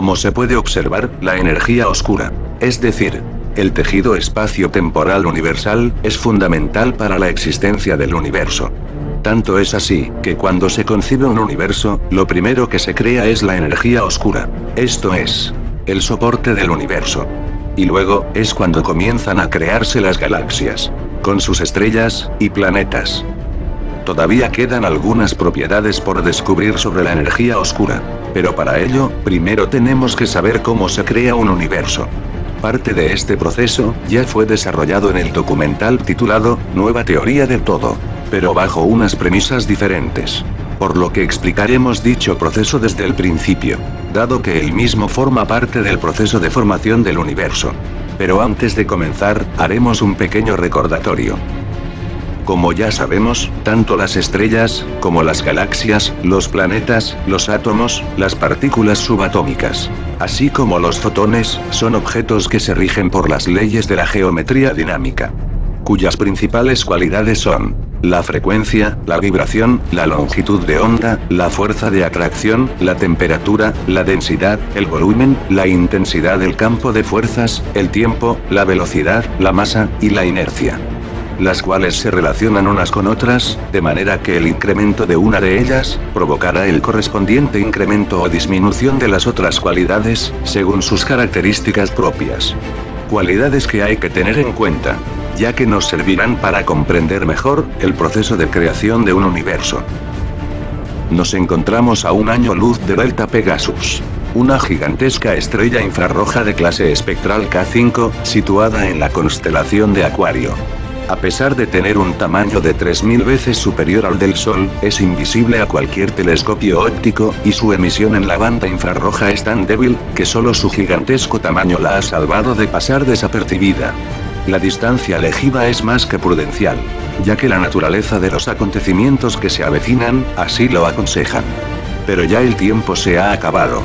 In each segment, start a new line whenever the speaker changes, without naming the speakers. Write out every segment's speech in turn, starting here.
como se puede observar, la energía oscura. Es decir, el tejido espacio-temporal universal, es fundamental para la existencia del universo. Tanto es así, que cuando se concibe un universo, lo primero que se crea es la energía oscura. Esto es, el soporte del universo. Y luego, es cuando comienzan a crearse las galaxias, con sus estrellas y planetas. Todavía quedan algunas propiedades por descubrir sobre la energía oscura, pero para ello, primero tenemos que saber cómo se crea un universo. Parte de este proceso, ya fue desarrollado en el documental titulado, Nueva Teoría del Todo, pero bajo unas premisas diferentes. Por lo que explicaremos dicho proceso desde el principio, dado que el mismo forma parte del proceso de formación del universo. Pero antes de comenzar, haremos un pequeño recordatorio. Como ya sabemos, tanto las estrellas, como las galaxias, los planetas, los átomos, las partículas subatómicas, así como los fotones, son objetos que se rigen por las leyes de la geometría dinámica, cuyas principales cualidades son la frecuencia, la vibración, la longitud de onda, la fuerza de atracción, la temperatura, la densidad, el volumen, la intensidad del campo de fuerzas, el tiempo, la velocidad, la masa y la inercia, las cuales se relacionan unas con otras, de manera que el incremento de una de ellas, provocará el correspondiente incremento o disminución de las otras cualidades, según sus características propias. Cualidades que hay que tener en cuenta, ya que nos servirán para comprender mejor el proceso de creación de un universo. Nos encontramos a un año luz de Delta Pegasus, una gigantesca estrella infrarroja de clase espectral K5, situada en la constelación de Acuario. A pesar de tener un tamaño de 3000 veces superior al del Sol, es invisible a cualquier telescopio óptico, y su emisión en la banda infrarroja es tan débil, que solo su gigantesco tamaño la ha salvado de pasar desapercibida. La distancia elegida es más que prudencial, ya que la naturaleza de los acontecimientos que se avecinan, así lo aconsejan. Pero ya el tiempo se ha acabado.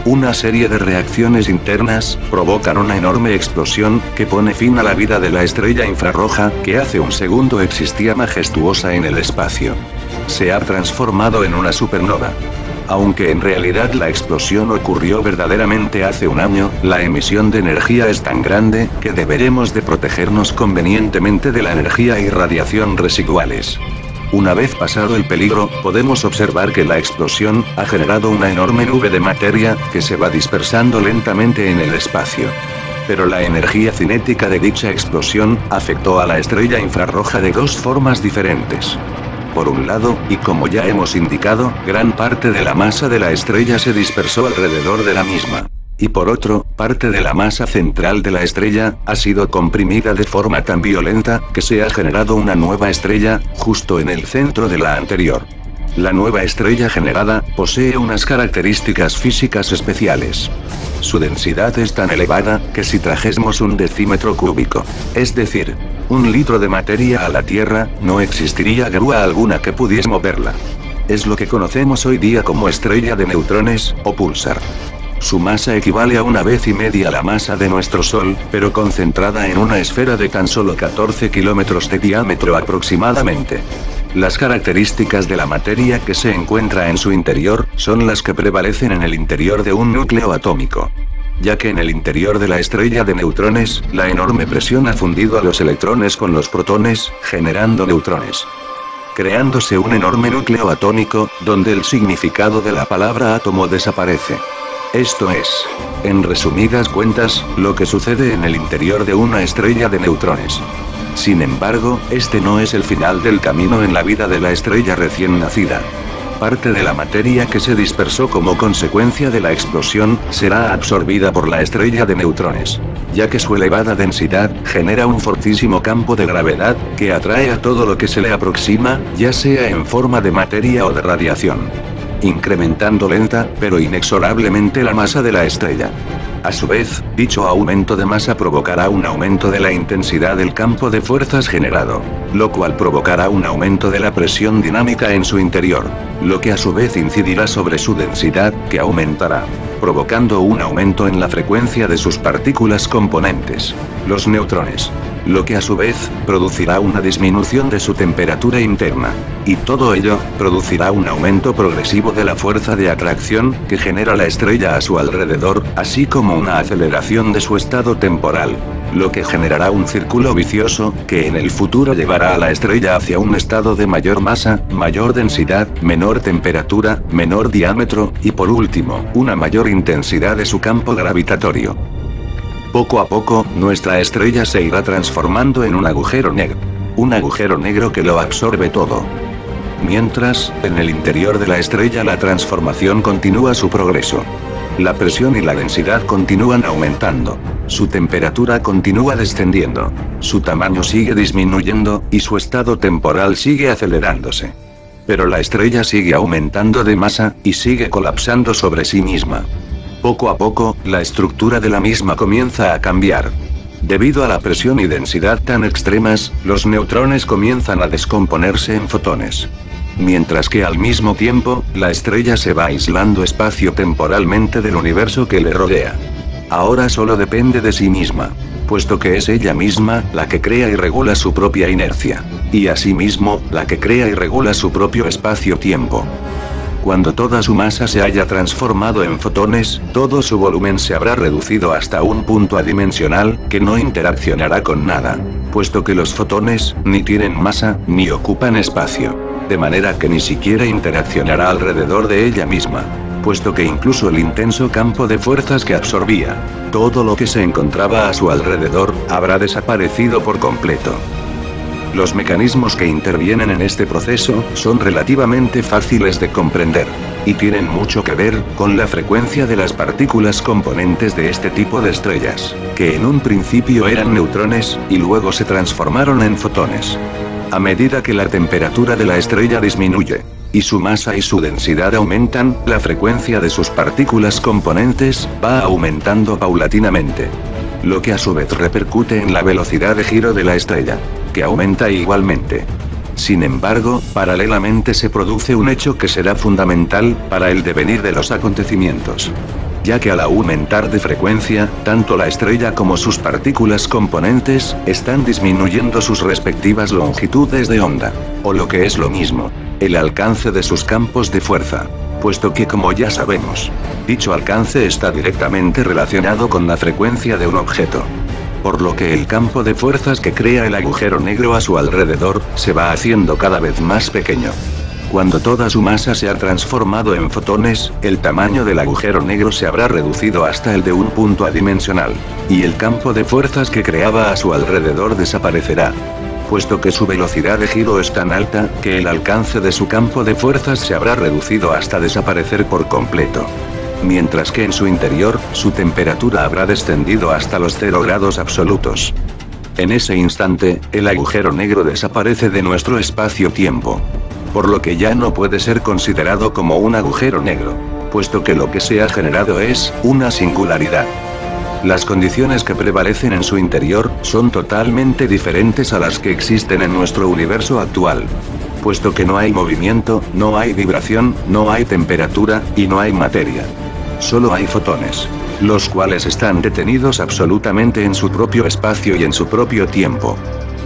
Una serie de reacciones internas provocan una enorme explosión que pone fin a la vida de la estrella infrarroja, que hace un segundo existía majestuosa en el espacio. Se ha transformado en una supernova. Aunque en realidad la explosión ocurrió verdaderamente hace un año, la emisión de energía es tan grande que deberemos de protegernos convenientemente de la energía y radiación residuales. Una vez pasado el peligro, podemos observar que la explosión ha generado una enorme nube de materia, que se va dispersando lentamente en el espacio. Pero la energía cinética de dicha explosión, afectó a la estrella infrarroja de dos formas diferentes. Por un lado, y como ya hemos indicado, gran parte de la masa de la estrella se dispersó alrededor de la misma. Y por otro, parte de la masa central de la estrella, ha sido comprimida de forma tan violenta, que se ha generado una nueva estrella, justo en el centro de la anterior. La nueva estrella generada, posee unas características físicas especiales. Su densidad es tan elevada, que si trajésemos un decímetro cúbico, es decir, 1 litro de materia a la Tierra, no existiría grúa alguna que pudiese moverla. Es lo que conocemos hoy día como estrella de neutrones, o púlsar. Su masa equivale a 1,5 veces la masa de nuestro Sol, pero concentrada en una esfera de tan solo 14 kilómetros de diámetro aproximadamente. Las características de la materia que se encuentra en su interior, son las que prevalecen en el interior de un núcleo atómico. Ya que en el interior de la estrella de neutrones, la enorme presión ha fundido a los electrones con los protones, generando neutrones, creándose un enorme núcleo atómico, donde el significado de la palabra átomo desaparece. Esto es, en resumidas cuentas, lo que sucede en el interior de una estrella de neutrones. Sin embargo, este no es el final del camino en la vida de la estrella recién nacida. Parte de la materia que se dispersó como consecuencia de la explosión, será absorbida por la estrella de neutrones, ya que su elevada densidad, genera un fortísimo campo de gravedad, que atrae a todo lo que se le aproxima, ya sea en forma de materia o de radiación, incrementando lenta, pero inexorablemente la masa de la estrella. A su vez, dicho aumento de masa provocará un aumento de la intensidad del campo de fuerzas generado, lo cual provocará un aumento de la presión dinámica en su interior, lo que a su vez incidirá sobre su densidad, que aumentará, provocando un aumento en la frecuencia de sus partículas componentes, los neutrones. Lo que a su vez, producirá una disminución de su temperatura interna. Y todo ello, producirá un aumento progresivo de la fuerza de atracción, que genera la estrella a su alrededor, así como una aceleración de su estado temporal. Lo que generará un círculo vicioso, que en el futuro llevará a la estrella hacia un estado de mayor masa, mayor densidad, menor temperatura, menor diámetro, y por último, una mayor intensidad de su campo gravitatorio. Poco a poco, nuestra estrella se irá transformando en un agujero negro. Un agujero negro que lo absorbe todo. Mientras, en el interior de la estrella la transformación continúa su progreso. La presión y la densidad continúan aumentando. Su temperatura continúa descendiendo. Su tamaño sigue disminuyendo, y su estado temporal sigue acelerándose. Pero la estrella sigue aumentando de masa, y sigue colapsando sobre sí misma. Poco a poco, la estructura de la misma comienza a cambiar. Debido a la presión y densidad tan extremas, los neutrones comienzan a descomponerse en fotones. Mientras que al mismo tiempo, la estrella se va aislando espacio-temporalmente del universo que le rodea. Ahora solo depende de sí misma, puesto que es ella misma la que crea y regula su propia inercia. Y asimismo, la que crea y regula su propio espacio-tiempo. Cuando toda su masa se haya transformado en fotones, todo su volumen se habrá reducido hasta un punto adimensional, que no interaccionará con nada, puesto que los fotones, ni tienen masa, ni ocupan espacio. De manera que ni siquiera interaccionará alrededor de ella misma, puesto que incluso el intenso campo de fuerzas que absorbía todo lo que se encontraba a su alrededor, habrá desaparecido por completo. Los mecanismos que intervienen en este proceso son relativamente fáciles de comprender, y tienen mucho que ver con la frecuencia de las partículas componentes de este tipo de estrellas, que en un principio eran neutrones, y luego se transformaron en fotones. A medida que la temperatura de la estrella disminuye, y su masa y su densidad aumentan, la frecuencia de sus partículas componentes va aumentando paulatinamente. Lo que a su vez repercute en la velocidad de giro de la estrella, que aumenta igualmente. Sin embargo, paralelamente se produce un hecho que será fundamental para el devenir de los acontecimientos. Ya que al aumentar de frecuencia, tanto la estrella como sus partículas componentes, están disminuyendo sus respectivas longitudes de onda, o lo que es lo mismo, el alcance de sus campos de fuerza. Puesto que como ya sabemos, dicho alcance está directamente relacionado con la frecuencia de un objeto. Por lo que el campo de fuerzas que crea el agujero negro a su alrededor, se va haciendo cada vez más pequeño. Cuando toda su masa se ha transformado en fotones, el tamaño del agujero negro se habrá reducido hasta el de un punto adimensional, y el campo de fuerzas que creaba a su alrededor desaparecerá. Puesto que su velocidad de giro es tan alta, que el alcance de su campo de fuerzas se habrá reducido hasta desaparecer por completo. Mientras que en su interior, su temperatura habrá descendido hasta los 0 grados absolutos. En ese instante, el agujero negro desaparece de nuestro espacio-tiempo. Por lo que ya no puede ser considerado como un agujero negro, puesto que lo que se ha generado es una singularidad. Las condiciones que prevalecen en su interior son totalmente diferentes a las que existen en nuestro universo actual. Puesto que no hay movimiento, no hay vibración, no hay temperatura, y no hay materia. Solo hay fotones, los cuales están detenidos absolutamente en su propio espacio y en su propio tiempo.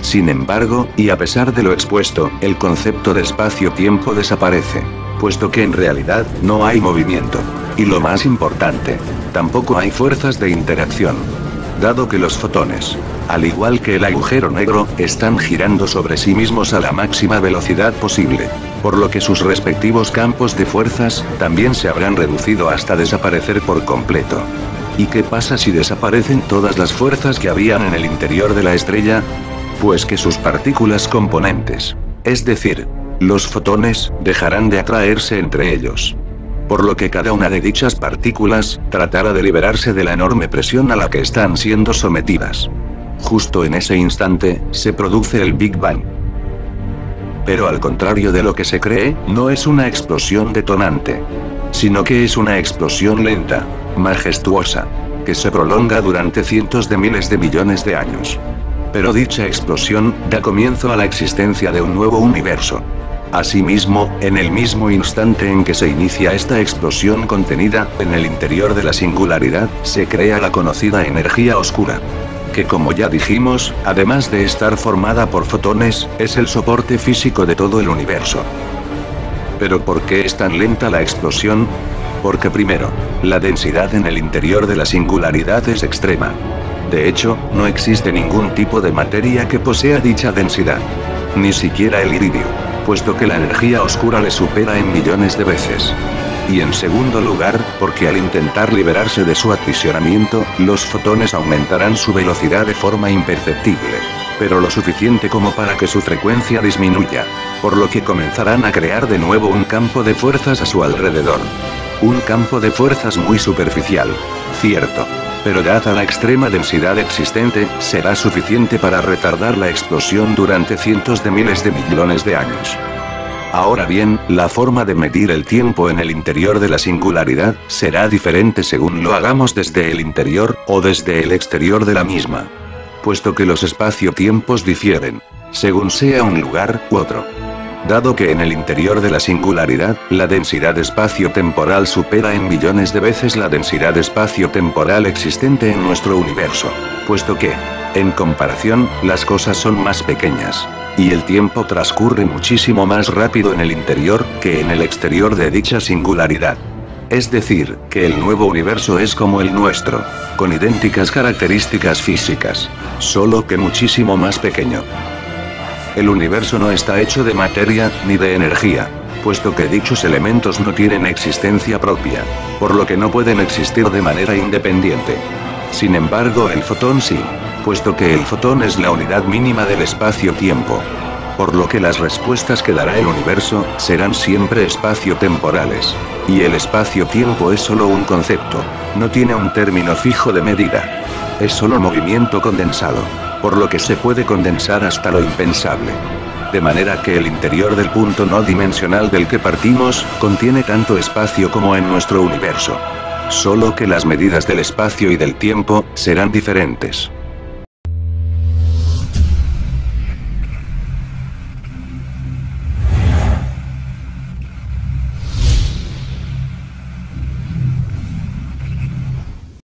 Sin embargo, y a pesar de lo expuesto, el concepto de espacio-tiempo desaparece, puesto que en realidad, no hay movimiento. Y lo más importante, tampoco hay fuerzas de interacción. Dado que los fotones, al igual que el agujero negro, están girando sobre sí mismos a la máxima velocidad posible, por lo que sus respectivos campos de fuerzas, también se habrán reducido hasta desaparecer por completo. ¿Y qué pasa si desaparecen todas las fuerzas que habían en el interior de la estrella? Pues que sus partículas componentes, es decir, los fotones, dejarán de atraerse entre ellos. Por lo que cada una de dichas partículas, tratará de liberarse de la enorme presión a la que están siendo sometidas. Justo en ese instante, se produce el Big Bang. Pero al contrario de lo que se cree, no es una explosión detonante, sino que es una explosión lenta, majestuosa, que se prolonga durante cientos de miles de millones de años. Pero dicha explosión, da comienzo a la existencia de un nuevo universo. Asimismo, en el mismo instante en que se inicia esta explosión contenida en el interior de la singularidad, se crea la conocida energía oscura. Que, como ya dijimos, además de estar formada por fotones, es el soporte físico de todo el universo. ¿Pero por qué es tan lenta la explosión? Porque primero, la densidad en el interior de la singularidad es extrema. De hecho, no existe ningún tipo de materia que posea dicha densidad. Ni siquiera el iridio, puesto que la energía oscura le supera en millones de veces. Y en segundo lugar, porque al intentar liberarse de su aprisionamiento, los fotones aumentarán su velocidad de forma imperceptible, pero lo suficiente como para que su frecuencia disminuya, por lo que comenzarán a crear de nuevo un campo de fuerzas a su alrededor. Un campo de fuerzas muy superficial, cierto, pero dada la extrema densidad existente, será suficiente para retardar la explosión durante cientos de miles de millones de años. Ahora bien, la forma de medir el tiempo en el interior de la singularidad será diferente según lo hagamos desde el interior o desde el exterior de la misma. Puesto que los espacio-tiempos difieren, según sea un lugar u otro. Dado que en el interior de la singularidad, la densidad espacio-temporal supera en millones de veces la densidad espacio-temporal existente en nuestro universo. Puesto que, en comparación, las cosas son más pequeñas. Y el tiempo transcurre muchísimo más rápido en el interior que en el exterior de dicha singularidad. Es decir, que el nuevo universo es como el nuestro, con idénticas características físicas, solo que muchísimo más pequeño. El universo no está hecho de materia, ni de energía, puesto que dichos elementos no tienen existencia propia, por lo que no pueden existir de manera independiente. Sin embargo, el fotón sí, puesto que el fotón es la unidad mínima del espacio-tiempo. Por lo que las respuestas que dará el universo serán siempre espacio-temporales. Y el espacio-tiempo es solo un concepto, no tiene un término fijo de medida. Es solo movimiento condensado, por lo que se puede condensar hasta lo impensable. De manera que el interior del punto no dimensional del que partimos, contiene tanto espacio como en nuestro universo. Solo que las medidas del espacio y del tiempo serán diferentes.